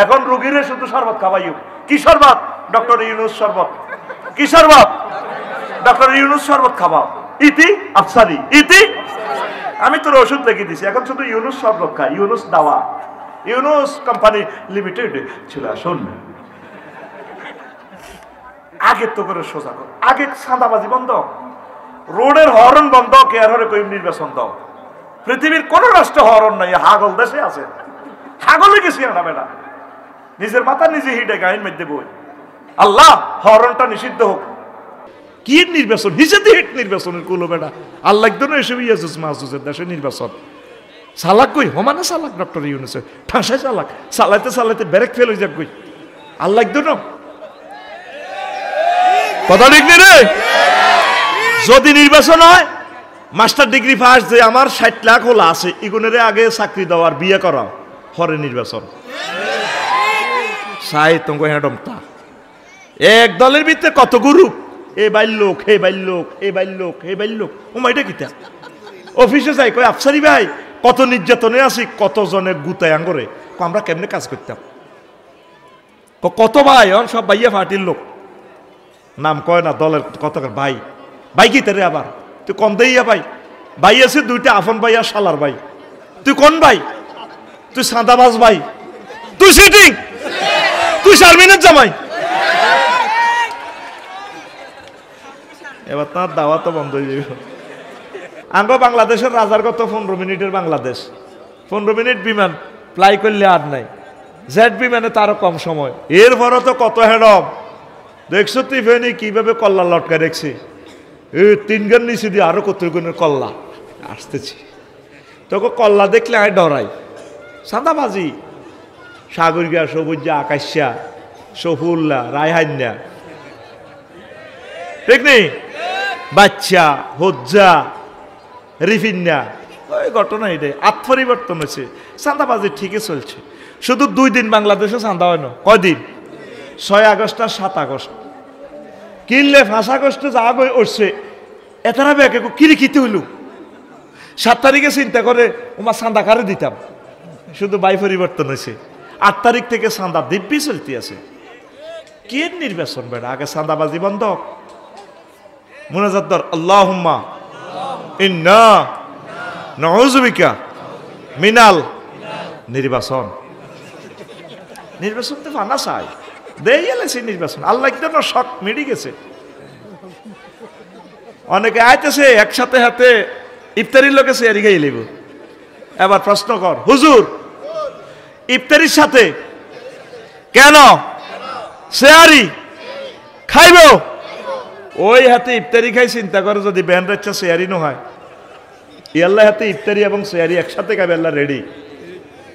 এখন রোগীরে শুধু শরবত খাওয়াইও। কি শরবত? ডক্টর ইউনুস শরবত। কি শরবত? ডক্টর ইউনুস শরবত খাওয়াও। ইতি আফসারি, ইতি। আমি তোর ওষুধ লিখে দিছি, এখন শুধু ইউনুস শরবত খা। ইউনুস দাওয়া, ইউনুস কোম্পানি লিমিটেড ছিল। শোন, আগে তো করে সোজা কর, আগে সাদাবাজি বন্ধ, রোডের হরন বন্ধ, কেয়ার হরে কই নির্বাচন দাও। পৃথিবীর কোন রাষ্ট্র হরন নাই, হাগল দেশে আছে। হাগলে গেছি না বেটা, নিজের মাথা নিজে হিটে গাইন মধ্যে বই। আল্লাহ হরনটা নিষিদ্ধ হোক। কি নির্বাচন? হিসেবে হিট নির্বাচনের কুলো বেটা। আল্লাহ একদম এসব ইয়াজুস মাহজুজের দেশে নির্বাচন। সালাক কই হমানে সালাক ডক্টর ইউনুসে ঠাঁসায় চালাক, চালাইতে চালাইতে ব্রেক ফেল হয়ে যাক কই। আল্লাহ একদম কথা ঠিক নেই রে। যদি নির্বাচন হয়, মাস্টার ডিগ্রি ফার্স্ট যে আমার 60 লাখ হলা আছে, ইগুনের আগে চাকরি দেওয়ার বিয়ে করাও, হরে নির্বাচন সাই তোমাকে হ্যাডমতা। এক দলের ভিতরে কত গ্রুপ, এ বাইল্লোক, হে বাইল্লোক, এ বাইল্লোক, হে বাইল্লোক। ও মাইটা কিতা অফিসে যাই কই আফসারি ভাই কত নির্যাতনে আছি, কত জনের গুতায় আঙ্গরে, আমরা কেমনে কাজ করতাম। কত ভাই অন সব ভাইয়া ফাটির লোক, নাম কয় না দলের কত ভাই। ভাই কি তারে আবার তুই কম দেইয়া ভাই, ভাই আছে দুইটা আফন ভাই আর শালার ভাই। তুই কোন ভাই? তুই সাদাবাজ ভাই, তুই সিটিং, তুই শারমিনের জামাই। এবার তার দাওয়া তো বন্ধ হয়ে যাবে। আঙ্গ বাংলাদেশের রাজার কত 15 মিনিটের বাংলাদেশ, 15 মিনিট বিমান ফ্লাই করলে আর নাই। জেট বিমানে তারও কম সময়। এরপরও তো কত হেডম দেখছো তুই ফেনি কিভাবে কল্লা লটকা দেখছি। 3 গান নিচে দিয়ে আরো কত গুণের কল্লা আসতেছি। তোকে কল্লা দেখলে আমি ডরাই। সাদাবাজি সাগরিকা, সবুজা, আকাশা, সফুল্লা, রায়হান্যা, ঠিক নেই? বাচ্চা, হজ্জা, রিফিন্যা, ওই ঘটনা এটাই। আত্মপরিবর্তন হয়েছে, চাঁদাবাজি ঠিকই চলছে। শুধু 2 দিন বাংলাদেশে চাঁদা হয় না। কয়দিন? 6 আগস্ট আর 7 আগস্ট। কিনলে 5 আগস্টে যা উঠছে এতারা ব্যাকে কিরি খিতে হইল। 7 তারিখে চিন্তা করে ওমা চাঁদা কারে দিতাম। শুধু বাই পরিবর্তন হয়েছে। 8 তারিখ থেকে চাঁদা দিব্যি চলতে আছে। কি নির্বাচন বেড়া? আগে চাঁদাবাজি বন্ধ। মুনাজাত দর আল্লাহুম্মা ইন্না নাউযু বিকা মিনাল নির্বাচন। নির্বাচন তো ফানা চাই দেই এলেছে নির্বাচন। আল্লাহ একদম শখ মিডি গেছে। অনেকে আইতেছে একসাথে হাতে ইফতারির লোকে সেয়ারি খাই লিব। এবার প্রশ্ন কর, হুজুর ইফতারির সাথে কেন সেয়ারি খাইব? ওই হাতে ইফতারি খাই চিন্তা করে যদি ব্যান রাচ্ছা সেয়ারি ন হয়, ইয়াল্লাহ হাতে ইফতারি এবং সেয়ারি একসাথে খাবে। আল্লাহ রেডি।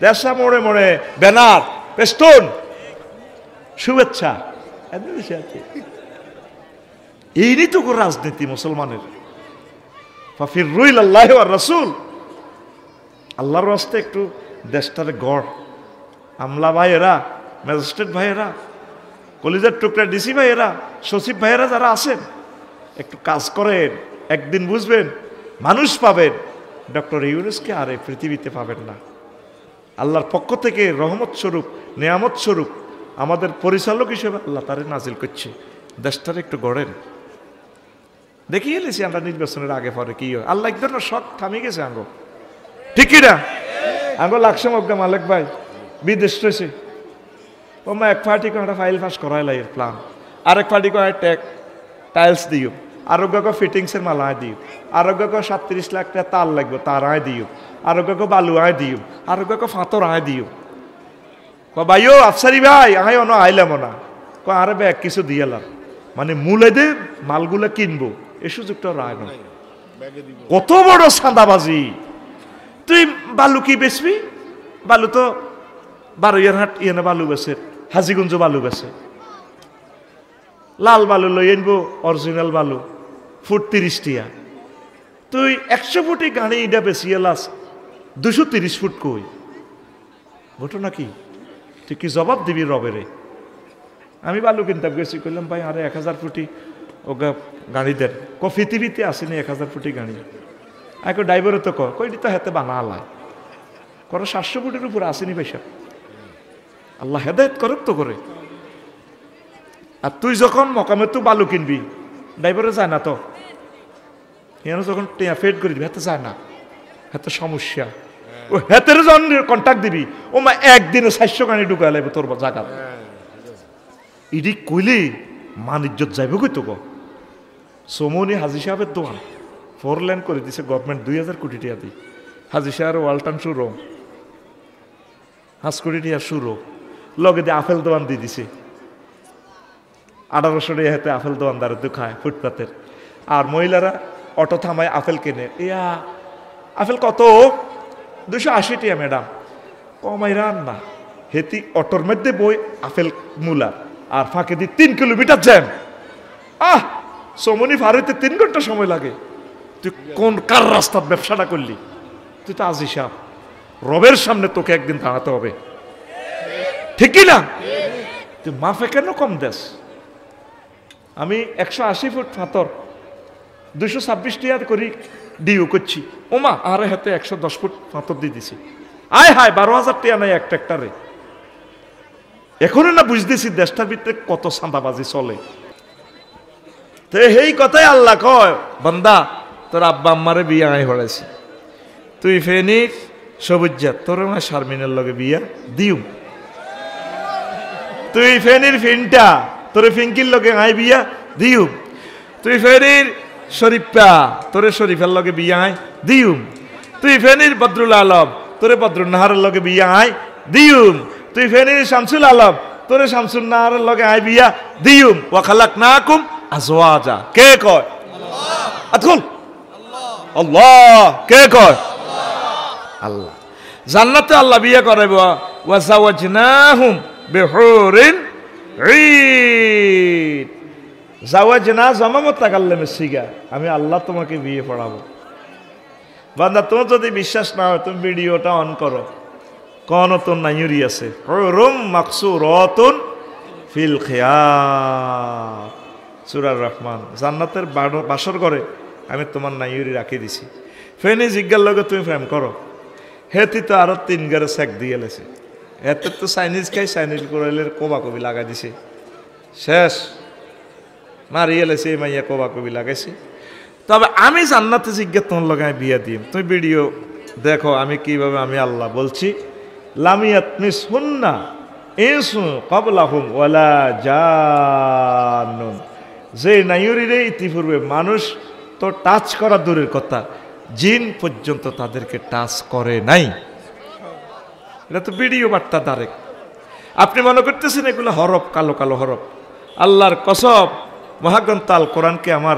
দেশা মোড়ে মোড়ে ব্যানার, পেস্টুন, শুভেচ্ছা। এই তো রাজনীতি মুসলমানের। ফাফিরুল আল্লাহ ওয়ার রাসূল। আল্লাহর রাস্তে একটু দেশটারে গড়। আমলা ভাইয়েরা, ম্যাজিস্ট্রেট ভাইয়েরা, কলিজার টুকরা ডিসি ভাইয়েরা, সচিব ভাইয়েরা যারা আছেন, একটু কাজ করেন। একদিন বুঝবেন, মানুষ পাবেন, ডক্টর ইউনুসকে আর এই পৃথিবীতে পাবেন না। আল্লাহর পক্ষ থেকে রহমত স্বরূপ, নেয়ামত স্বরূপ আমাদের পরিচালক হিসেবে আল্লাহ তারে নাজিল করছে। দেশটারে একটু গড়েন। দেখিয়ে এলেছি আমরা নির্বাচনের আগে পরে কি হয়। আল্লাহ একদম শখ থামিয়ে গেছে আঙ্গ, ঠিক না? আঙ্গ লাগছে মগ্গা মালিক ভাই বিদেশ রয়েছে। ওমা এক পার্টি একটা ফাইল পাস করাই লাগে প্ল্যান, আরেক পার্টি করে টাইলস দিও, আরোগ্য ফিটিংসের মাল আয় দিও, আরোগ্য 37 লাখ টাকা তার লাগবে তার আয় দিও, আরোগ্য বালু আয় দিও, আরোগ্য ফাতর আয় দিও। ভাইও আফসারি ভাই আয় অন আইলাম না, আরে ব্যাগ কিছু দিয়েলাম, মানে মূলেদের মালগুলো কিনবো এই সুযোগটা রায় না। কত বড় চাঁদাবাজি! তুই বালু কি বেচবি? বালু তো বারোয়ারহাট ইয়েনে বালু বেছে, হাজিগঞ্জ বালু বেছে। লাল বালু লই আনবো, অরিজিনাল বালু, ফুট 30 টিয়া। তুই 100 ফুটি গাড়ি এটা বেশি এলাস, 230 ফুট কই? ঘটনা কি? তুই কি জবাব দিবি রবেরে? আমি বালু কিনতাম গেছি, করলাম ভাই আরে 1000 ফুটি ওগা গাড়ি দেন। পৃথিবীতে আসেনি 1000 ফুটি গাড়ি। এখন ড্রাইভারও তো কইটি তো হাতে বানা আলায় করো 700 ফুটের উপরে আসেনি পয়সা। আল্লাহ হেদায়েত করুক তো করে। আর তুই যখন মকামে তুই বালু কিনবি, ড্রাইভারে যায় না তো, এখানে যখন টিয়া ফেড করে দিবি, হাতে যায় না, হাতে সমস্যা। ও হাতের যখন কন্ট্যাক্ট দিবি, ও মা একদিনে 400 গাড়ি ঢুকাই লাগবে তোর জায়গা। ইডি কইলি মান ইজ্জত যাইব কই তো গো। সোমনি হাজি সাহেবের দোকান 4 লেন করে দিছে গভর্নমেন্ট, 2000 কোটি টাকা দি। হাজি সাহেবের ওয়ালটান শুরু, 5 কোটি টাকা শুরু, লগে দিয়ে আপেল দোকান দিয়ে দিছে 1800 টাকা হাতে আপেল দোকানদার খায় ফুটপাতের। আর মহিলারা অটো থামায় আপেল কেনে, ইয়া আপেল কত? 280 টাকা ম্যাডাম। কমাই রান না, হেতি অটোর মধ্যে বই আপেল মূলা, আর ফাঁকে দিয়ে 3 কিলোমিটার জ্যাম। সমনি ফারিতে 3 ঘন্টা সময় লাগে। তুই কোন কার রাস্তার ব্যবসাটা করলি? তুই তো আজি সাহেব, রবের সামনে তোকে একদিন দাঁড়াতে হবে, ঠিক কি না? তুই মাফে কেন কম দেশ? আমি 180 ফুট ফাতর 226 টাকা করি ডিউ করছি, ওমা আরে হাতে 110 ফুট ফাতর দিয়ে দিছি। আয় হায় 12,000 টাকা নাই এক ট্রাক্টরে। এখনো না বুঝতেছি দেশটার ভিতরে কত চাঁদাবাজি চলে। তো এই কথাই আল্লাহ কয়, বান্দা তোর আব্বা আম্মারে বিয়া আয় হড়াইছে, তুই ফেনির সবুজ্জা তোর মা শারমিনের লগে বিয়া দিউ, তুই ফেনির ফিনটা তোরে ফিঙ্কির লগে আয় বিয়া দিউ, তুই ফেনির শরীফা তোরে শরীফের লগে বিয়া আয় দিউ, তুই ফেনির বদরুল আলম তোরে বদরুল নাহারের লগে বিয়া আয় দিউ, তুই ফেনির শামসুল আলম তোরে শামসুল নাহারের লগে আয় বিয়া দিউ। ওয়া খালাকনাকুম আজওয়াজা, কে কয়? আল্লাহ। আল্লাহ কে কয়? আল্লাহ। জান্নাতে আল্লাহ বিয়ে করাইব। ওয়া যাওয়াজনাহুম বিহুরিন ঈন, যাওয়াজনা জামামত তাকাল্লামে সিগা, আমি আল্লাহ তোমাকে বিয়ে পড়াবো। বান্দা তোমার যদি বিশ্বাস না হয় তুমি ভিডিওটা অন করো, কোন তোর নাইরি আছে, হুরুম মাকসুরাতুন ফিল খিয়াত, সূরা রহমান। জান্নাতের বাসর ঘরে আমি তোমার নাইরি রাখি দিছি। ফেনি জিজ্ঞার লগে তুমি প্রেম করো, হেতি তো আরো 3 গারে চেক দিয়ে লেছে, এতে তো চাইনিজ খাই, চাইনিজ করাইলে কোবা কবি লাগাই দিছে, শেষ মারিয়ে লেছে এই মাইয়া কোবা কবি লাগাইছে। তবে আমি জান্নাতে জিজ্ঞা তোমার লগায় বিয়া দিম, তুমি ভিডিও দেখো আমি কিভাবে আমি আল্লাহ বলছি। লামিয়াত মিসহুন্না ইনসু ক্বাবলাহুম ওয়ালা জান্নুন, যে নাইরিরে ইতিপূর্বে মানুষ তো টাচ করা দূরের কথা, জিন পর্যন্ত তাদেরকে টাচ করে নাই। এটা তো ভিডিও বার্তা ডাইরেক্ট। আপনি মনে করতেছেন এগুলো হরফ, কালো কালো হরফ। আল্লাহর কসম, মহাগ্রন্থ আল কোরআনকে আমার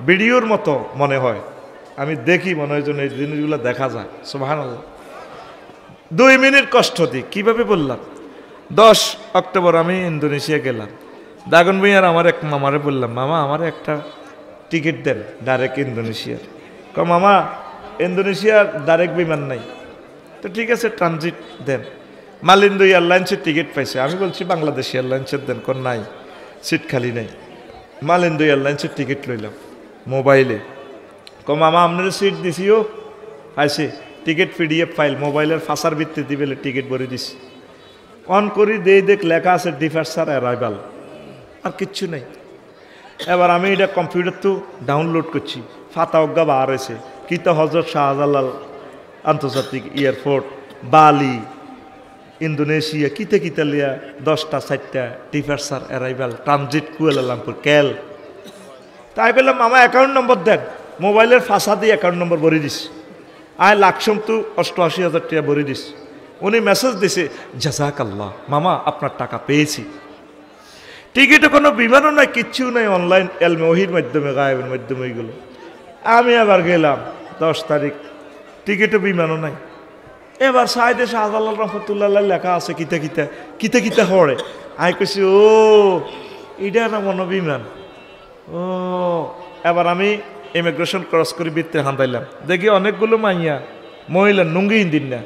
ভিডিওর মতো মনে হয়, আমি দেখি মনে হয় যেন এই জিনিসগুলো দেখা যায়। সুবহানাল্লাহ। 2 মিনিট কষ্ট দিই, কিভাবে বললাম? 10 অক্টোবর আমি ইন্দোনেশিয়া গেলাম, দাগন ভাইয়ার আমার এক মামারে বললাম, মামা আমার একটা টিকিট দেন ডাইরেক্ট ইন্দোনেশিয়ার। মামা ইন্দোনেশিয়ার ডাইরেক্ট বিমান নাই। তো ঠিক আছে ট্রানজিট দেন। মালিন্দু এয়ারলাইন্সের টিকিট পাইছে, আমি বলছি বাংলাদেশ এয়ারলাইন্সের দেন, কোন নাই, সিট খালি নাই। মালিন্দু এয়ারলাইন্সের টিকিট লইলাম মোবাইলে, মামা আপনার সিট দিছিও আইসে, টিকিট পিডিএফ ফাইল মোবাইলের ফাঁসার ভিত্তিতে দিবেলে টিকিট ভরে দিছি। অন করি দেখ লেখা আছে ডিপার্চার অ্যারাইভাল, আর কিচ্ছু নেই। এবার আমি এটা কম্পিউটার তো ডাউনলোড করছি, ফাতা অজ্ঞা বার হয়েছে, কিতা হজরত শাহজালাল আন্তর্জাতিক এয়ারপোর্ট, বালি, ইন্দোনেশিয়া, কিতে কিতা লিয়া 10টা 4টা ডিপার্চার অ্যারাইভাল, ট্রানজিট কুয়ালালামপুর ক্যাল। তাই বললাম মামা অ্যাকাউন্ট নম্বর দেন, মোবাইলের ফাঁসা দিয়ে অ্যাকাউন্ট নম্বর ভরে দিস। আয় লাকসম তো 88,000 টাকা ভরে দিস। উনি মেসেজ দিছে, জাযাকাল্লাহ মামা আপনার টাকা পেয়েছি। টিকিটও কোনো বিমানও নাই, কিচ্ছু নাই, অনলাইন এলমে ওহির মাধ্যমে, গায়েবের মাধ্যমে এইগুলো। আমি আবার গেলাম 10 তারিখ, টিকিটও বিমানও নাই। এবার সাইদে শাহজালাল রহমতুল্লাহ লেখা আছে কিতা কিতা কিতা কিতা হরে। আই কইছি ও এটা না মনো বিমান। ও এবার আমি ইমিগ্রেশন ক্রস করে ভিতরে হান্দাইলাম, দেখি অনেকগুলো মাইয়া মহিলা নুঙ্গি হিন্দিন না,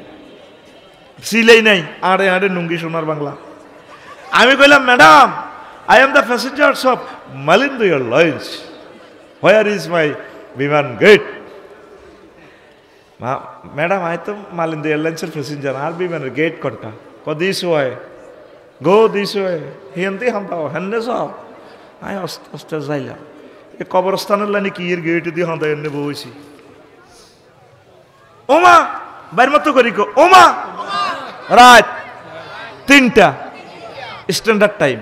সিলেই নাই, আড়ে আড়ে নুঙ্গি সোনার বাংলা। আমি কইলাম madam I am the passengers of Malindo airlines, where is my বিমান গেট? ম্যাডাম আই তো মালিন্দু এয়ারলাইন্সের প্যাসেঞ্জার, আর বিমানের গেট কোনটা? This Y. গো দিস হেন্দি হান্দাও হেন্নে যাও আয় আস্তে আস্তে যাইলাম এ কবরস্থানের লাইনে কি এর গেটে দিয়ে হাঁদা এনে বইছি ওমা বাইর মতো করি কো ওমা রাত 3টা স্ট্যান্ডার্ড টাইম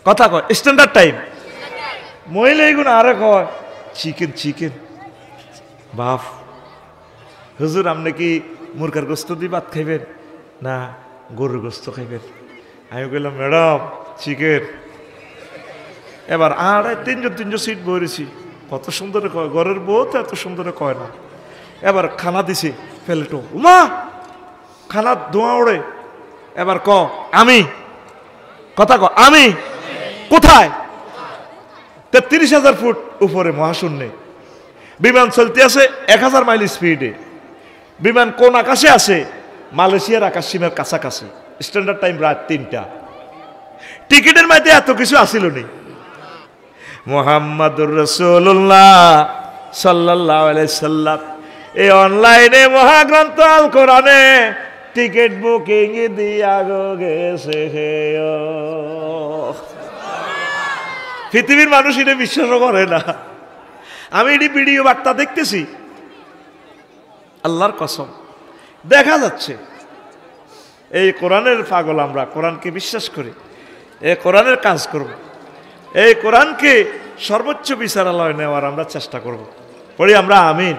কথা কয় স্ট্যান্ডার্ড টাইম মহিলা এগুলো আরে কয় চিকেন চিকেন বাপ হুজুর আপনি কি মুরগার গোস্ত দিয়ে ভাত খাইবেন না গরুর গোস্ত খাইবেন আমি বললাম ম্যাডাম চিকেন এবার আর 3জন সিট বইরেছি কত সুন্দর কয় ঘরের বউ তো এত সুন্দর কয় না এবার খানা দিছি ফেলেটো উমা খানা ধোঁয়া ওড়ে এবার ক আমি কথা ক আমি কোথায় 33,000 ফুট উপরে মহাশূন্যে বিমান চলতে আছে 1000 মাইল স্পিডে বিমান কোন আকাশে আছে মালয়েশিয়ার আকাশ সীমার কাছাকাছি স্ট্যান্ডার্ড টাইম রাত 3টা টিকিটের মধ্যে এত কিছু আসিল নি মুহাম্মাদুর রাসূলুল্লাহ সাল্লাল্লাহু আলাইহি সাল্লাম এই অনলাইনে মহাগ্রন্থ আল কোরআনে টিকিট বুকিং দিয়া গেছে পৃথিবীর মানুষ এটা বিশ্বাস করে না আমি এটি ভিডিও বার্তা দেখতেছি আল্লাহর কসম দেখা যাচ্ছে এই কোরআনের পাগল আমরা কোরআনকে বিশ্বাস করি এই কোরআনের কাজ করব এই কোরআনকে সর্বোচ্চ বিচারালয় নেওয়ার আমরা চেষ্টা করব পড়ি আমরা আমিন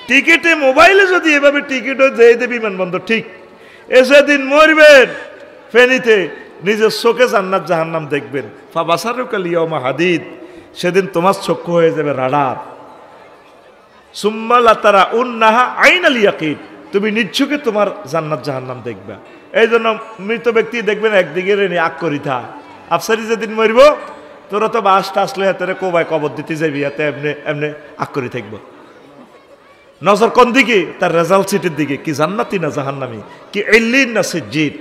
টিকিটে মোবাইলে যদি এভাবে টিকিটও যেয়ে দে বিমানবন্দর ঠিক এসেদিন মরবেন ফেনীতে নিজের চোখে জান্নাত জাহান্নাম দেখবেন ফাবাসারুকাল ইয়াউমা হাদিদ সেদিন তোমার চক্ষু হয়ে যাবে রাডার সুম্মা লাতারা উন্নাহা আইনাল ইয়াকিন তুমি নিচ্ছকে তোমার জান্নাত জাহান্নাম দেখবা এই জন্য মৃত ব্যক্তি দেখবেন একদিকে রে আগ করিথা আফসারি যেদিন মরব তোরা তো বাসটা আসলে হাতে কোবায় কবর দিতে যাবি হাতে এমনি এমনি আগ করি থাকবো নজর কোন দিকে তার রেজাল্ট সিটের দিকে কি জান্নাতি না জাহান্নামি কি ইল্লিন না সিজ্জিন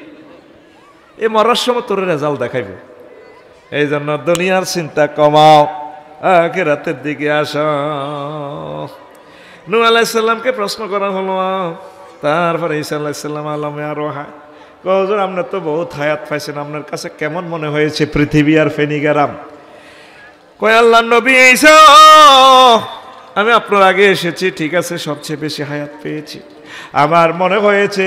এই মরার সময় তোর রেজাল্ট দেখাইব এই জন্য দুনিয়ার চিন্তা কমাও আখিরাতের দিকে আসো নূহ আলাইহিস সালামকে প্রশ্ন করা হলো তারপরে ঈসা আলাইহিস সালাম আলামে আরোহা হুজুর আপনি তো বহুত হায়াত পাইছেন আপনার কাছে কেমন মনে হয়েছে পৃথিবী আর ফেনীগ্রাম কয় আল্লাহর নবী ঈসা আমি আপনার আগে এসেছি ঠিক আছে সবচেয়ে বেশি হায়াত পেয়েছি আমার মনে হয়েছে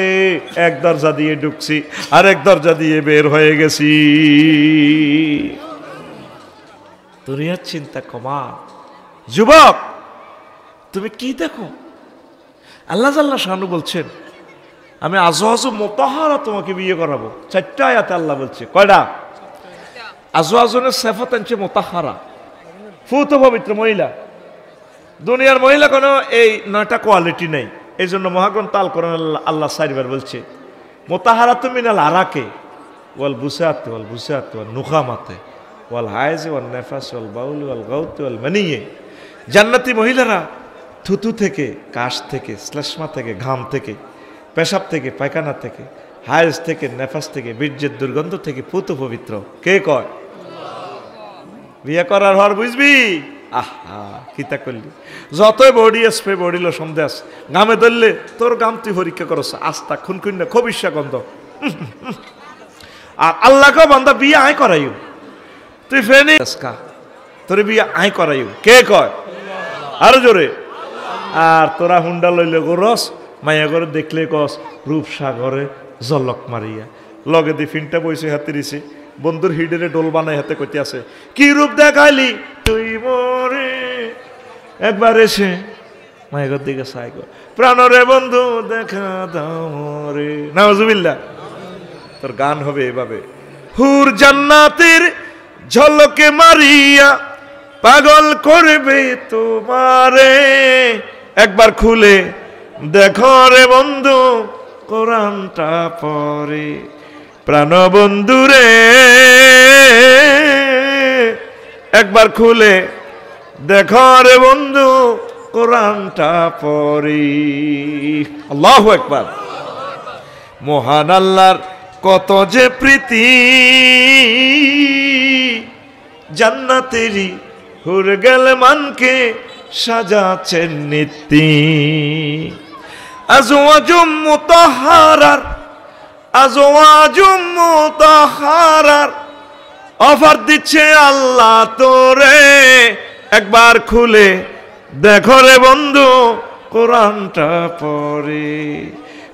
এক দরজা দিয়ে ঢুকছি আর এক দরজা দিয়ে বের হয়ে গেছি দুনিয়ার চিন্তা কমা যুবক তুমি কি দেখো আল্লাহ জাল্লা শানু বলছেন আমি আজওয়াজু মুতাহহারা তোমাকে বিয়ে করাবো 4টা আয়াতে আল্লাহ বলছে কয়টা আজওয়াজুনের সিফাত আনছে মুতাহহারা ফুত পবিত্র মহিলা দুনিয়ার মহিলা কোনো এই 9টা কোয়ালিটি নেই এই জন্য মহাগ্রন্থ আল কোরআন আল্লাহ 4বার বলছে মুতাহহারাতু মিনাল আরাকে ওয়াল বুসাত ওয়াল নুখামাতে ওয়াল হাইজ ওয়াল নেফাস ওয়াল বাউল ওয়াল গাউত ওয়াল মানিয়ে জান্নাতি মহিলারা থুতু থেকে কাশ থেকে শ্লেষ্মা থেকে ঘাম থেকে পেশাব থেকে পায়খানা থেকে হাইজ থেকে নেফাস থেকে বীর্যের দুর্গন্ধ থেকে পুত পবিত্র কে কয় বিয়ে করার হর বুঝবি আহা কিতা করলি যতই বডি স্প্রে বডি লোশন দেস গামে ধরলে তোর গাম তুই পরীক্ষা করছ আস্তা খুনখুন খবিষ্যা গন্ধ আর আল্লাহকে বান্দা বিয়ে আয় করাইও তুই ফেনি তোর বিয়ে আয় করাইও কে কয় আরো জোরে আর তোরা হুন্ডা লইলে গোরস মাইয়া করে দেখলে কস রূপসাগরে জলক মারিয়া লগে দি ফিনটা বইছে হাতে দিছে বন্ধুর হিডেরে ডোল বানাই হাতে কইতে আছে কি রূপ দেখাইলি তুই মোরে একবার এসে মায়ের দিকে সাই গো প্রাণরে বন্ধু দেখা দাও রে নাউজুবিল্লাহ তোর গান হবে এভাবে হুর জান্নাতের ঝলকে মারিয়া পাগল করবে তোমারে একবার খুলে দেখো রে বন্ধু কোরআনটা পড়ে প্রাণ বন্ধু রে একবার খুলে দেখো রে বন্ধু কোরআনটা পড়ে আল্লাহু আকবার মহান আল্লাহর কত যে প্রীতি জান্নাতেরই হুর গেল মানকে সাজাচ্ছেন নীতি আজওয়াজুম মুতাহহারার আজওয়াজুম মুতাহহারার অফার দিচ্ছে আল্লাহ তোরে, একবার খুলে দেখো রে বন্ধু কোরআনটা পড়ে।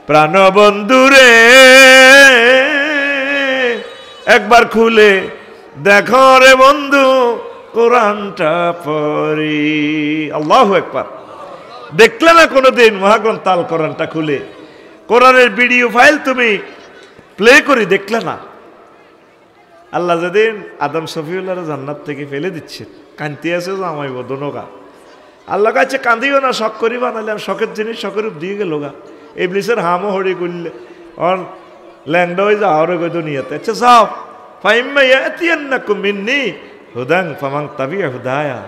প্রাণ বন্ধু রে একবার খুলে দেখো রে বন্ধু কোরআনটা পড়ে। আল্লাহু আকবার। দেখলে না কোনোদিন মহাগ্রন্থ আল কোরআনটা খুলে? কোরআনের ভিডিও ফাইল তুমি প্লে করে দেখলে না? আল্লাহ যেদিন আদম শফিউল্লাহর জান্নাত থেকে ফেলে দিচ্ছে, কান্তি আছে জামাই বদনগা, আল্লাহ কাছে কান্দিও না, শখ করি বানালে শখের জিনিস শখের দিয়ে গেল গা। ইবলিসের হামও হরি করলে অন ল্যাংডা হয়ে যাও রে গই দুনিয়াতে। আচ্ছা যাও, ফাইম্মা ইয়াতিয়ান্নাকুম মিন্নি হুদান ফামান তাবিআ হুদায়া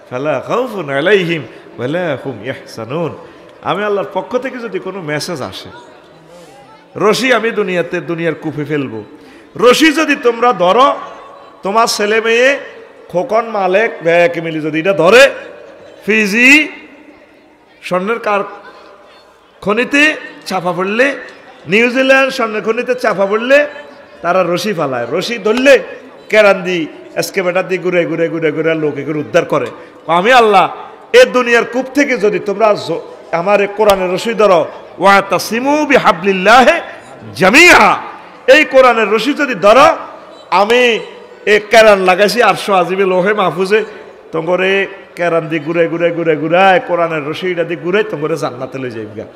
ফালা খাউফুন আলাইহিম ওয়ালা হুম ইয়াহজানুন। আমি আল্লাহর পক্ষ থেকে যদি কোনো মেসেজ আসে, রশি আমি দুনিয়ার কুফে ফেলবো, রশি যদি তোমরা ধরো, তোমার ছেলে মেয়ে খোকন মালেক ব্যাকে মিলি যদি এটা ধরে, ফিজি স্বর্ণের কার খনিতে চাপা পড়লে, নিউজিল্যান্ড স্বর্ণের খনিতে চাপা পড়লে তারা রশি ফালায়, রশি ধরলে কেরান দি এসকেবেটার দিয়ে ঘুরে ঘুরে ঘুরে ঘুরে লোকে উদ্ধার করে। আমি আল্লাহ এ দুনিয়ার কূপ থেকে যদি তোমরা আমার কোরআনের রশি ধরো, ওয়াতাসিমু বিহাবলিল্লাহি জামিআ, এই কোরআনের রশি যদি ধরো, আমি এ কেরান লাগাইছি 800 আজিবে লোহে মাহফুজে, তোমরে কেরান দিয়ে ঘুরে ঘুরে ঘুরে ঘুরায় কোরআনের রশিটা দিয়ে ঘুরে তোমরে জান্নাতে লই যাইবা।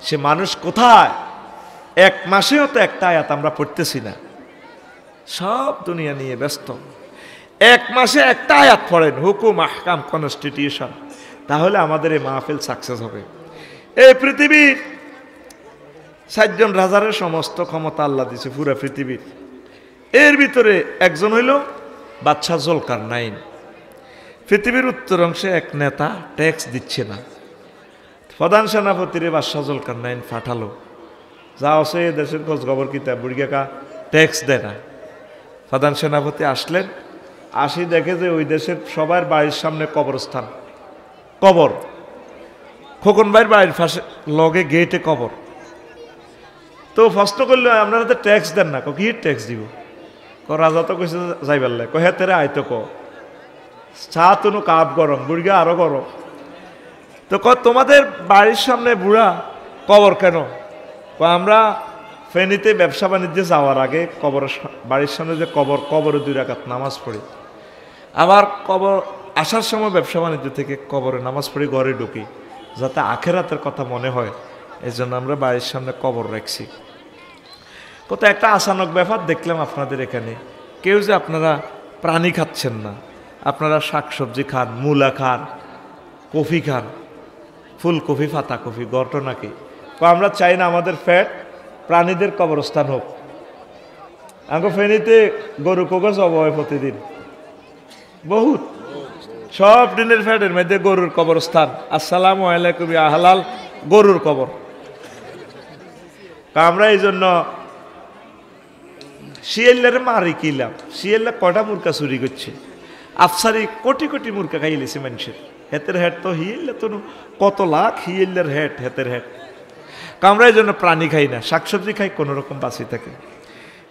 সে মানুষ কোথায়? এক মাসেও তো একটা আয়াত আমরা পড়তেছি না, সব দুনিয়া নিয়ে ব্যস্ত। এক মাসে একটা আয়াত পড়েন, হুকুম আহকাম কনস্টিটিউশন, তাহলে আমাদের এই মাহফিল সাকসেস হবে। এই পৃথিবীর 7 জন রাজারের সমস্ত ক্ষমতা আল্লাহ দিছে পুরা পৃথিবীর। এর ভিতরে একজন হইল বাদশাহ জুলকারনাইন। পৃথিবীর উত্তর অংশে এক নেতা ট্যাক্স দিচ্ছে না, প্রধান সেনাপতিরে বাদশাহ জুলকারনাইন পাঠালো, যা আছে দেশের খোঁজ খবর কিতা বুড়িয়াকা ট্যাক্স দেয় না। প্রধান সেনাপতি আসলেন, আসি দেখে যে ওই দেশের সবার বাড়ির সামনে কবরস্থান, কবর। খোকন ভাইয়ের বাড়ির পাশে লগে গেটে কবর। তো প্রশ্ন করলে আপনারা তো ট্যাক্স দেন না, কি ট্যাক্স দিব? রাজা তো কইছে যাইবার লাই, কহে তেরে আয়তো ক চা তনু কাপ গরম, বুড়িয়া আরো গরম। তো তোমাদের বাড়ির সামনে বুড়া কবর কেন? আমরা ফেনীতে ব্যবসা বাণিজ্যে যাওয়ার আগে কবরের বাড়ির সামনে যে কবর, কবরে 2 রাকাত নামাজ পড়ি, আবার কবর আসার সময় ব্যবসা বাণিজ্য থেকে কবরে নামাজ পড়ি, ঘরে ঢুকি, যাতে আখেরাতের কথা মনে হয়, এই জন্য আমরা বাড়ির সামনে কবর রাখছি। কত একটা আচানক ব্যাপার দেখলাম আপনাদের এখানে, কেউ যে আপনারা প্রাণী খাচ্ছেন না, আপনারা শাকসবজি খান, মূলা খান, কফি খান, ফুলকপি, পাতাকপি, ঘটনা কি? আমরা চাই না আমাদের ফ্যাট প্রাণীদের কবরস্থান হোক। আমাকে ফেনীতে গরু কোকো সব হয় প্রতিদিন, বহুত সব দিনের ফ্যাটের মধ্যে গরুর কবরস্থান। আসসালামু আলাইকুম ইয়া হালাল, গরুর কবর। আমরা এই জন্য শিয়াল্লারে মারি কিলাম, শিয়াল্লা কটা মুরকা চুরি করছে, আফসারি কোটি কোটি মুরকা খাই লেছে মানুষের। হেতের হেড তো হিয়াল্লা তো কত লাখ হিয়াল্লার হেড, হেতের হেড। আমরা এই জন্য প্রাণী খাই না, শাকসবজি খাই, কোনো রকম বাঁচি থাকে।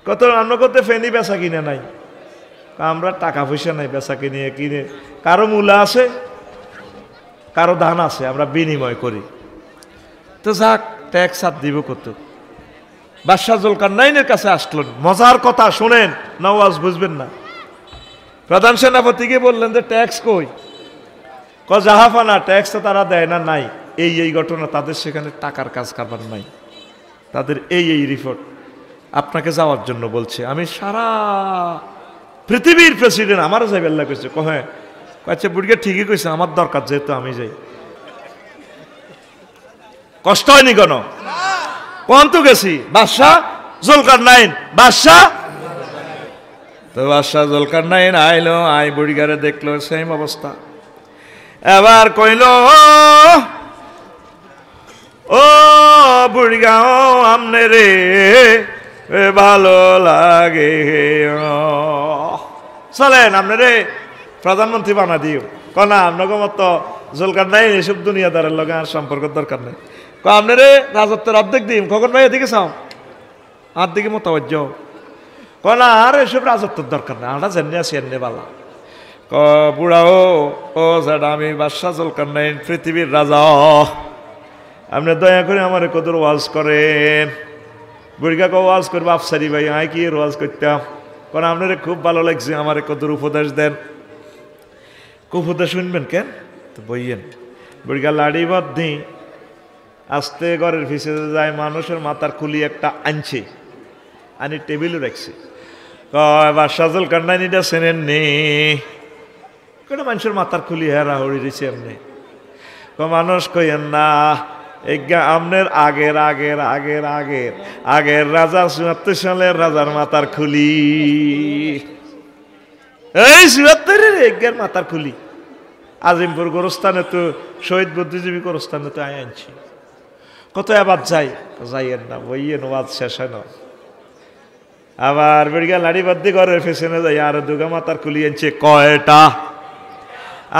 কত রান্না করতে ফেনি বেচা কিনে নাই, আমরা টাকা পয়সা নাই বেচা কিনে, কারো মূলা আছে, কারো ধান আছে, আমরা বিনিময় করি। তো যাক, ট্যাক্স আর দিব কত? বাদশাহ জুলকারনাইনের কাছে আসলেন, মজার কথা শুনেন, নওয়াজ বুঝবেন না। প্রধান সেনাপতিকে বললেন যে ট্যাক্স কই? জাহাফানা, ট্যাক্স তো তারা দেয় না, নাই এই ঘটনা, তাদের সেখানে টাকার কাজ কারবার নাই, তাদের এই রিপোর্ট, আপনাকে যাওয়ার জন্য বলছে। আমি সারা পৃথিবীর প্রেসিডেন্ট, আমারও যাই বেল্লা কইছে, কহে আচ্ছা বুড়িকে ঠিকই কইছে, আমার দরকার যেহেতু আমি যাই। কষ্ট হয়নি কেন? কোন তো গেছি, বাদশাহ জুলকারনাইন, বাদশাহ। তো বাদশাহ জুলকারনাইন আইলো, আই বুড়িগারে দেখলো সেম অবস্থা। এবার কইল, ও বুড়িগাঁও আমনে রে ভালো লাগে, চলেন আপনি রে প্রধানমন্ত্রী বানা দিও। কনা আপনাকে মতো জুলকারনাইন এসব দুনিয়াদারের লগে আর সম্পর্কের দরকার নেই। আপনি রে রাজত্বের অর্ধেক দিন, খোকন ভাই এদিকে চাও, আর দিকে মোতাবজ্জ কনা আর এসব রাজত্বর দরকার না, আমরা জেনে আছি এনে বালা। বুড়া ও যেটা আমি বাদশাহ জুলকারনাইন পৃথিবীর রাজা, আপনি দয়া করে আমার কদর ওয়াজ করেন। বুড়িকা ওয়াজ করবো আফসারি ভাই, আয় কি ওয়াজ করতাম, কারণ আপনার খুব ভালো লাগছে, আমার কদর উপদেশ দেন। উপদেশ শুনবেন কেন তো বইয়েন। বুড়িকা লাড়ি বাদ্ধি আস্তে ঘরের পিছিয়ে যায়, মানুষের মাথার খুলি একটা আনছে, আনি টেবিলও রাখছে। বাদশাহ জুলকারনাইন এটা চেনেন নি? কোনো মানুষের মাথার খুলি হেরা হড়ি দিছে এমনি। মানুষ কইেন না, আমনের আগের আগের আগের আগের আগের রাজা ৭৪ সালের রাজার মাথার খুলি, এই ৭৪-এর এগের মাথার খুলি আজিমপুর গোরস্থানে তো শহীদ বুদ্ধিজীবী গোরস্থানে তো আনছি। কত আবার যাইয়েন না, বইয়েন ওয়াজ শেষ হয় না। আবার বেড়িয়া লাড়ি বাদ্দি ঘরের পেছনে যাই আর দুগা মাথার খুলি আনছে কয়টা,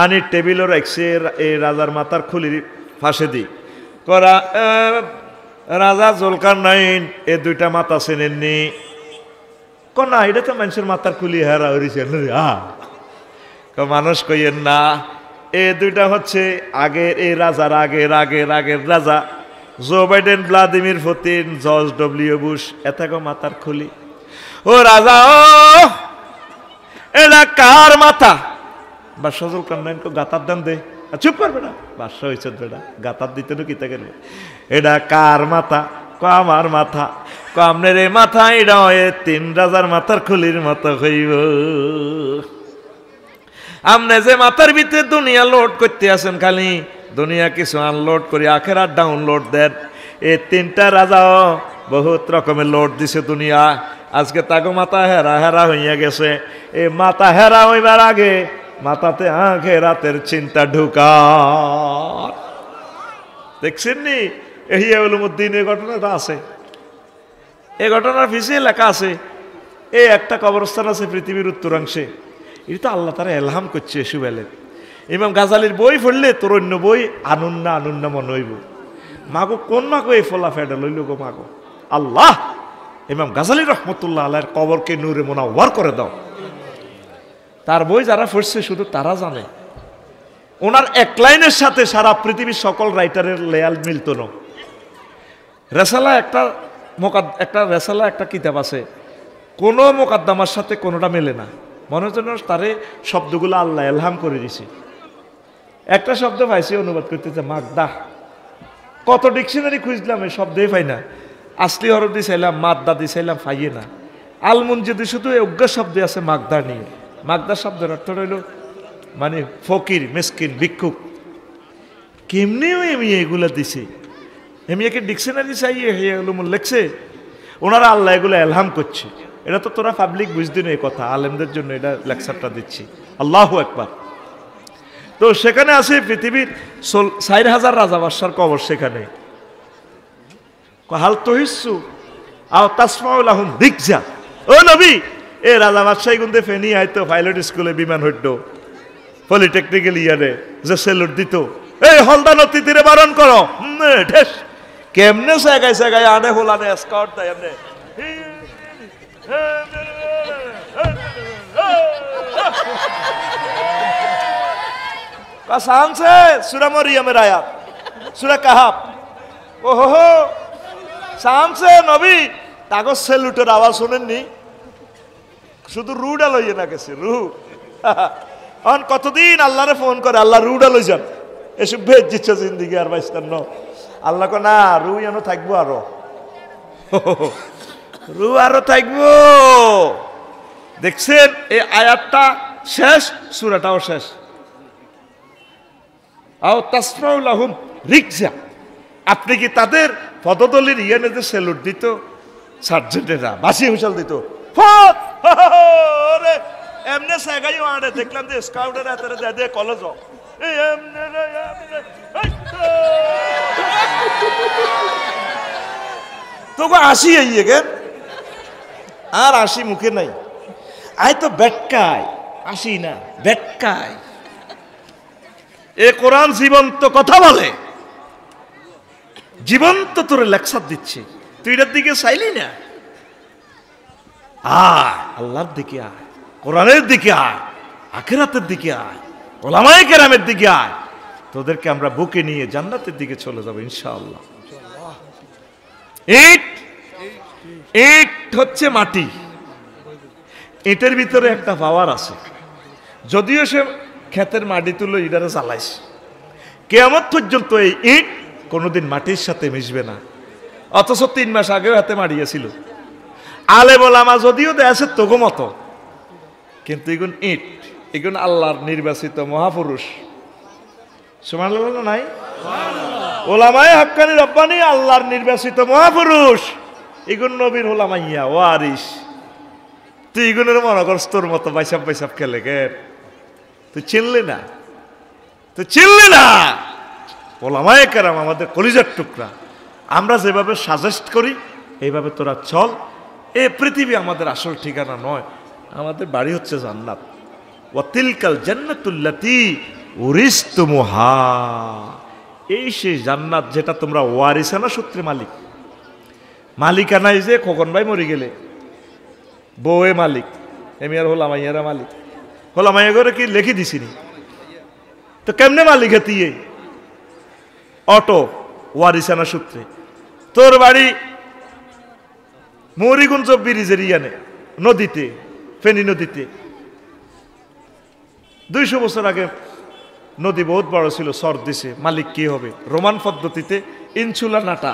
আনি টেবিলও রাখছে এই রাজার মাথার খুলির ফাঁসে দি করা। রাজা জুলকারনাইন এ দুইটা মাথা চেনেননি? না, এটা তো মানুষের মাথার খুলি হেরা হয়েছে। মানুষ কইয়েন না, এ দুইটা হচ্ছে আগের এই রাজার আগের আগের আগের রাজা Joe Biden, Vladimir Putin, George W Bush, এটাকে মাথার খুলি। ও রাজা, ও এটা কার মাথা? বাদশাহ জুলকারনাইন গাতার দাম দে, চুপ করবে না, বাদশাহ হয়েছে বেটা, গাতার দিতে না কিতা করবে। এটা কার মাথা? আমার মাথা। আপনার এই মাথা এটা তিন রাজার মাথার খুলির মতো হইব। আপনি যে মাথার ভিতরে দুনিয়া লোড করতে আছেন, খালি দুনিয়া কিছু আনলোড করে আখেরাত ডাউনলোড দেন। এই তিনটা রাজাও বহুত রকমের লোড দিছে দুনিয়া, আজকে তাকে মাথা হেরা হেরা হইয়া গেছে। এই মাথা হেরা হইবার আগে মাথাতে আখেরাতের চিন্তা ঢুকা। দেখছেন নি ইহইয়া উলুমুদ্দিন এই ঘটনাটা আছে, এই ঘটনার পিছিয়ে লেখা আছে। এই একটা কবরস্থান আছে পৃথিবীর উত্তরাংশে, এটা তো আল্লাহ তারা এলহাম করছে এসুবেলের। ইমাম গাজালির বই পড়লে তোর অন্য বই আনুন্না আনুন্না মনে হইব। মাগো কোন মাগো এই ফলা ফেডা লইল গো মাগো আল্লাহ। ইমাম গাজালি রহমতুল্লাহ আলাইহির কবরকে নূরে মুনাওয়ার করে দাও। তার বই যারা পড়ছে শুধু তারা জানে, ওনার এক লাইনের সাথে সারা পৃথিবীর সকল রাইটারের লেয়াল মিলত না। রেসালা একটা রেসালা একটা কিতাব আছে, কোনো মোকাদ্দমার সাথে কোনোটা মেলে না, মনে হচ্ছে তারে শব্দগুলো আল্লাহ এলহাম করে দিছে। একটা শব্দ পাইছি অনুবাদ করতেছে মাগদা, কত ডিকশনারি খুঁজলাম এই শব্দই পাই না। আসলি হরফ দিয়েছিলাম, মাদ্দা দিয়েছিলাম, পাইয়ে না। আলমুন যদি শুধু অজ্ঞ শব্দে আছে মাগদা নিয়ে। মাগদা শব্দের অর্থ রইল মানে ফকির, মিসকিন, ভিক্ষুক। কেমনিও এমি এগুলো দিছে, এমিয়াকে ডিকশনারি চাইয়ে এগুলো লেখছে। ওনারা আল্লাহ এগুলো এলহাম করছে। এটা তো তোরা পাবলিক বুঝদি না, এই কথা আলেমদের জন্য এটা লেকচারটা দিচ্ছি। আল্লাহু আকবার। তো সেখানে আছে পৃথিবীর ৪,০০০ রাজা বাদশার কবর সেখানে। হাল তহিসু আও তাসমাউল আহুম দিকজা, ও নবী এ রাজা বাদশাহী গুন্দে ফেনি আইতো পাইলট স্কুলে বিমান হইতো, পলিটেকনিক্যাল ইয়ারে যে সেলুট দিত, এই হলদান অতিথিরে বারণ করো। ঠেস কেমনে জায়গায় জায়গায় আনে হোলানে স্কাউট দেয় এমনি। কাসানছে সূরা মরিয়মের আয়াত, সূরা কাহাফ। ওহো সামছে নবী তাগো সেলুটের আওয়াজ শুনেননি? শুধু রুডা লইয়ে না গেছে, রু অন কতদিন আল্লাহরে ফোন করে, আল্লাহ রুডা লই যান, এসব ভেজ দিচ্ছে জিন্দিগি আর বাইস্তান। আল্লাহ কো না, রু এনো থাকবো, আরো রু আরো থাকবো। দেখছেন এই আয়াতটা শেষ, সূরাটাও শেষ। আও তাসমাউল আহুম রিকজা, আপনি কি তাদের পদদলির ইয়ানে সেলুট দিত, সার্জেন্টেরা বাসি হুঁশাল দিত, এমনি সাইগাইও আড়ে দেখলাম যে স্কাউটের হাতের দে কলেজ তোকে আসি আইয়ে গে, আর আসি মুখে নাই। আয় তো বেটকায়, আসি না বেটকায়। এ কোরআন জীবন্ত কথা বলে, জীবন্ত তোরে লেকচার দিচ্ছে, তুই এটার দিকে চাইলি না। আয়, আল্লাহর দিকে আয়, কোরআনের দিকে আয়, আখিরাতের দিকে আয়, ওলামায়ে কেরামের দিকে আয়। তোদেরকে আমরা বুকে নিয়ে জান্নাতের দিকে চলে যাবো ইনশাআল্লাহ। ইট ইট হচ্ছে মাটি, ইটের ভিতরে একটা পাওয়ার আছে। যদিও সে ক্ষেতের মাটি তুলো ইটারে জ্বালাইস, কিয়ামত পর্যন্ত এই ইট কোনোদিন মাটির সাথে মিশবে না। অথচ 3 মাস আগেও হাতে মারিয়েছিল। আলেম ওলামা যদিও দেয়াছে তগো মতো, কিন্তু এগুন ইট, এগুন আল্লাহর নির্বাচিত মহাপুরুষ। সুবহানাল্লাহ নাই? ওলামায়ে হাক্কানি রব্বানি আল্লাহর নির্বাচিত মহাপুরুষ। এগুন নবীর ওলামাইয়া ওয়ারিস। তুই এগুনের মনে করস তোর মতো বাইসাব বাইসাব খেলে গের, তুই চিনলি না, তুই চিনলি না। ওলামায়ে কেরাম আমাদের কলিজার টুকরা। আমরা যেভাবে সাজেস্ট করি এইভাবে তোরা চল। এ পৃথিবী আমাদের আসল ঠিকানা নয়, আমাদের বাড়ি হচ্ছে জান্নাত। ওয়া তিলকাল জান্নাতুল্লাতী উরিসতুমুহা, এই সেই জান্নাত যেটা তোমরা ওয়ারিসানা সূত্রে মালিক। মালিকানায় যে খোকন ভাই মরে গেলে বউয়ে মালিক, এমিয়ার হোলামাইয়ারা মালিক। হোলামাইয়া করে কি লিখে দিছিনি তো কেমনে মালিক হাতিয়ে? অটো ওয়ারিসানা সূত্রে। তোর বাড়ি মরিগুঞ্জ ব্রিজের ইয়ানে নদীতে, ফেনী নদীতে 200 বছর আগে নদী বহুত বড় ছিল, সর দিছে। মালিক কি হবে? রোমান পদ্ধতিতে ইনসুলা নাটা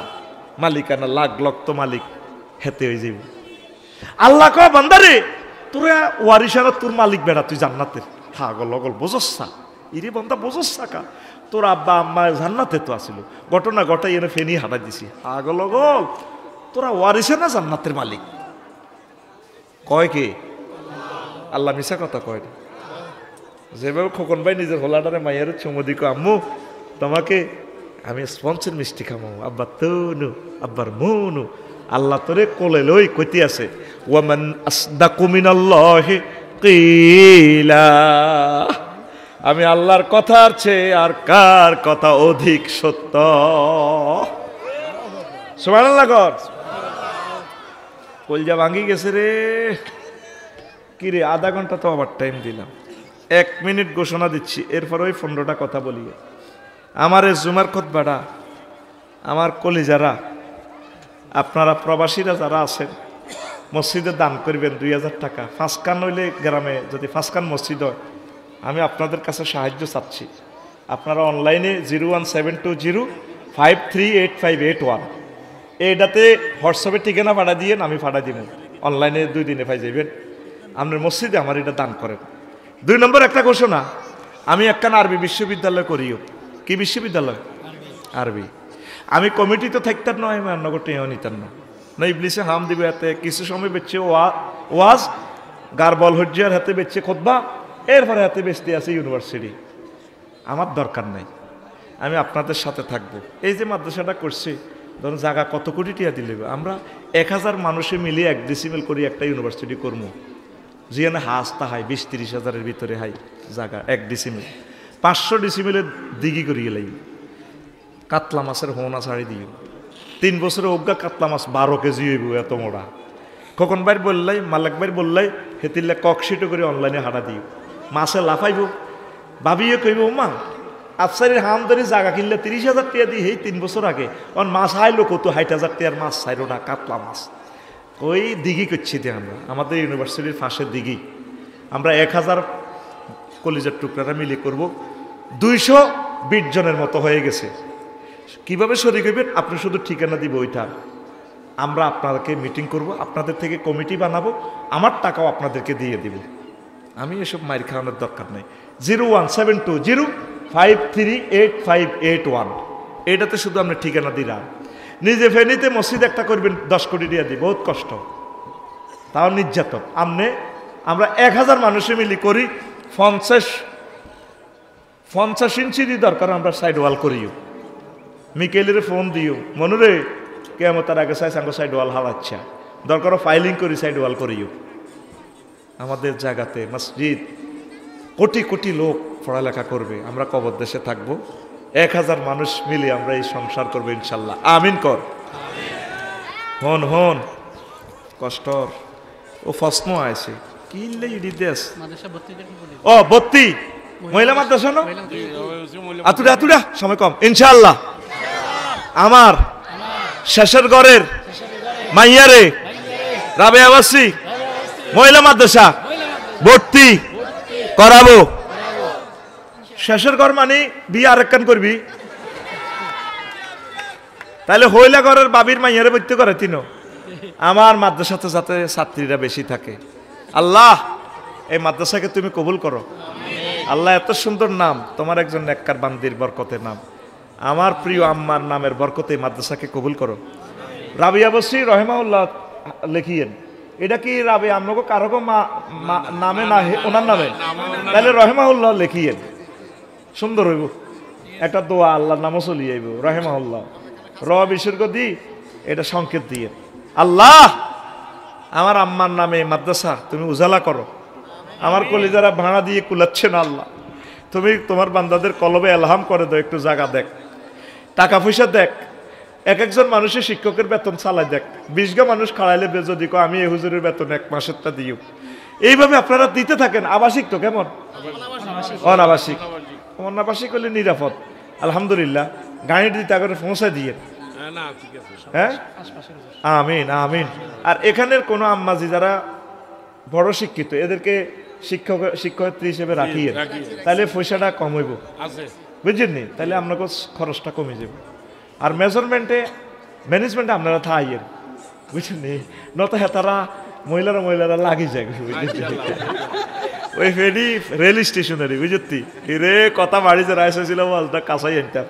মালিকানা, লাখ লক্ত মালিক হেতে হয়ে যাবে। আল্লাহ কয় বান্দারে তোরা ওয়ারিসানা তোর মালিক বেড়া, তুই জান্নাতের। হাগল অগল বোঝসা ইরে বন্দা বোঝসা কা, তোর আব্বা আম্মা জান্নাতে তো আসিল, ঘটনা ঘটাই এনে ফেনি হাঁটাই দিছি। আগল অগল তোরা ওয়ারিসানা জান্নাতের মালিক। কয় কে? আল্লাহ মিশা কথা কয় না। যেভাবে খোকন ভাই নিজের হোলাটারে মাইয়ার চুমদি কো, আম্মু তোমাকে আমি স্পঞ্জের মিষ্টি খামো, আব্বা তনু আব্বার মনু। আল্লাহ তোরে কোলে লই কইতে আছে, ওয়ামান আসদাকু মিনাল্লাহি কিলা, আমি আল্লাহর কথার চেয়ে আর কার কথা অধিক সত্য। সুবহানাল্লাহ কর। কলজা ভাঙি গেছে রে। কি রে, আধা ঘন্টা তো আবার টাইম দিলাম, 1 মিনিট ঘোষণা দিচ্ছি, এরপর ওই 15টা কথা বলি। আমার এই জুমার খুতবাটা আমার কলিজারা, আপনারা প্রবাসীরা যারা আছেন মসজিদে দান করবেন 2000 টাকা। 5 কান হইলে গ্রামে যদি 5 কান মসজিদ হয়, আমি আপনাদের কাছে সাহায্য চাচ্ছি। আপনারা অনলাইনে 01720538581 এইটাতে হোয়াটসঅ্যাপে ঠিকানা পাঠা দিয়ে আমি পাঠা দিব, অনলাইনে 2 দিনে পাই যাবেন। আপনার মসজিদে আমার এটা দান করেন। 2 নম্বর একটা ঘোষণা, আমি একখান আরবি বিশ্ববিদ্যালয় করিও। কি বিশ্ববিদ্যালয়? আরবি। আমি কমিটিতে থাকতাম নয়, আমি অন্যগটে নিতাম না, ইবলিসে হাম দিবে হাতে কিছু সময় বেচছে ওয়াজ, গারবল হজ্জিয়ার হাতে বেচছে খুতবা, এরপরে হাতে বেচতে আছে ইউনিভার্সিটি। আমার দরকার নাই, আমি আপনাদের সাথে থাকবো। এই যে মাদ্রাসাটা করছি, ধরুন জায়গা কত কোটি টাকা দিলে, আমরা 1000 মানুষে মিলিয়ে 1 ডিসিমেল করি একটা ইউনিভার্সিটি করবো। যেখানে হাসতা হয় 20-30 হাজারের ভিতরে হয় জায়গা 1 ডিসিমেল। 500 ডিসিমেলের দিঘি করিয়ে লাগবে। কাতলা মাছের হোনা ছাড়ি দিও, 3 বছরে অজ্ঞা কাতলা মাছ 12 কেজি হইব, এত মোড়া। কখন বাইর বললাই, মালাক বাইর বললাই, হেতিলে ককশিটো করে অনলাইনে হাঁটা দিও। মাছে লাফাইব, ভাবিয়ে কইব মা আফসারির হাম ধরে জায়গা কিনলে 30,000 টাকা দিই, এই 3 বছর আগে অন মাছ হাইলো কত 60,000 টাকার মাছ ছাইরো না, কাতলা মাছ। ওই দিঘি করছি দিয়ে আমরা, আমাদের ইউনিভার্সিটির পাশের দিঘি। আমরা 1000 কলিজার টুকরাটা মিলে করব, 220 জনের মতো হয়ে গেছে। কিভাবে শরীক হইবেন? আপনি শুধু ঠিকানা দিব ওইটা, আমরা আপনাদেরকে মিটিং করব, আপনাদের থেকে কমিটি বানাবো, আমার টাকাও আপনাদেরকে দিয়ে দিব। আমি এসব মাইর খাওয়ানোর দরকার নেই। 01720538581 এটাতে শুধু আপনি ঠিকানা দিলাম। নিজে ফেনীতে মসজিদ একটা করবেন, 10 কোটি দিয়ে দিই, বহুত কষ্ট, তাও নির্যাতন। আমরা 1000 মানুষে মিলি করি, 50 ইঞ্চি দিয়ে দরকার আমরা সাইড ওয়াল করিও। মিকেলের ফোন দিও, মনুরে কেমন তার আগে চাই সাঙ্গ সাইড ওয়াল হালাচ্ছা, দরকার ফাইলিং করি সাইড ওয়াল করিও। আমাদের জায়গাতে মসজিদ, কোটি কোটি লোক পড়ালেখা করবে, আমরা কবর দেশে থাকবো, 1000 মানুষ মিলে আমরা এই সংসার করবো ইনশাল্লাহ। আমিন কর। হন হন কষ্টর ও প্রশ্ন আছে কি ইডি দেশ ও ভর্তি মহিলা মাদ্রাসা না আতুরা আতুরা সময় কম ইনশাআল্লাহ আমার শেষের ঘরের মাইয়ারে রাবে আবাসী মহিলা মাদ্রাসা ভর্তি করাবো শেষের ঘর মানে বিয়ে আরেকখান করবি তাহলে হইলা ঘরের বাবির মাইয়ারে ভর্তি করে তিনও আমার মাদ্রাসাতে যাতে ছাত্রীরা বেশি থাকে আল্লাহ এই মাদ্রাসাকে তুমি কবুল করো আল্লাহ এত সুন্দর নাম তোমার একজন নেককার বান্দির বরকতের নাম আমার প্রিয় আম্মার নামের বরকতে মাদ্রাসাকে কবুল করো রাবিয়া বসরি রহমাউল্লাহ লিখিয়েন এটা কি রাবি আপনাকে কারো নামে না ওনার নামে তাহলে রহমাউল্লাহ লিখিয়েন সুন্দর হইব একটা দোয়া আল্লাহর নামও চলিয়ে আইব রহমাউল্লাহ র বিসর্গ দি এটা সংকেত দিয়ে আল্লাহ আমার আম্মার নামে মাদ্রাসা তুমি উজালা করো আমার কলিজারা ভাড়া দিয়ে কুলাচ্ছে না আল্লাহ তুমি তোমার বান্দাদের কলবে এলহাম করে দাও একটু জায়গা দেখ টাকা পয়সা দেখ এক একজন মানুষের শিক্ষকের বেতন চালাই দেখ 20 গা মানুষ খাড়াইলে যদি কো আমি এই হুজুরের বেতন এক মাসেরটা দিও এইভাবে আপনারা দিতে থাকেন আবাসিক তো কেমন অনাবাসিক অনাবাসিক হলে নিরাপদ আলহামদুলিল্লাহ গাড়ি দিতে আগে পৌঁছায় দিয়ে হ্যাঁ আমিন আমিন আর এখানের কোনো আম্মাজি যারা বড় শিক্ষিত এদেরকে শিক্ষয়িত্রী হিসেবে রাখিয়ে তাহলে পয়সাটা কম হইব বুঝছেন নি তাহলে আপনাকে খরচটা কমে যাবে আর ম্যানেজমেন্টে আপনারা থাইয়েন বুঝছেন নি নত হেতারা মহিলারা লাগি যায় ওই ফেরি রেল স্টেশনারি বুঝতি রে কথা বাড়ি যে রাইস হয়েছিল বলটা কাঁচাই আনতাম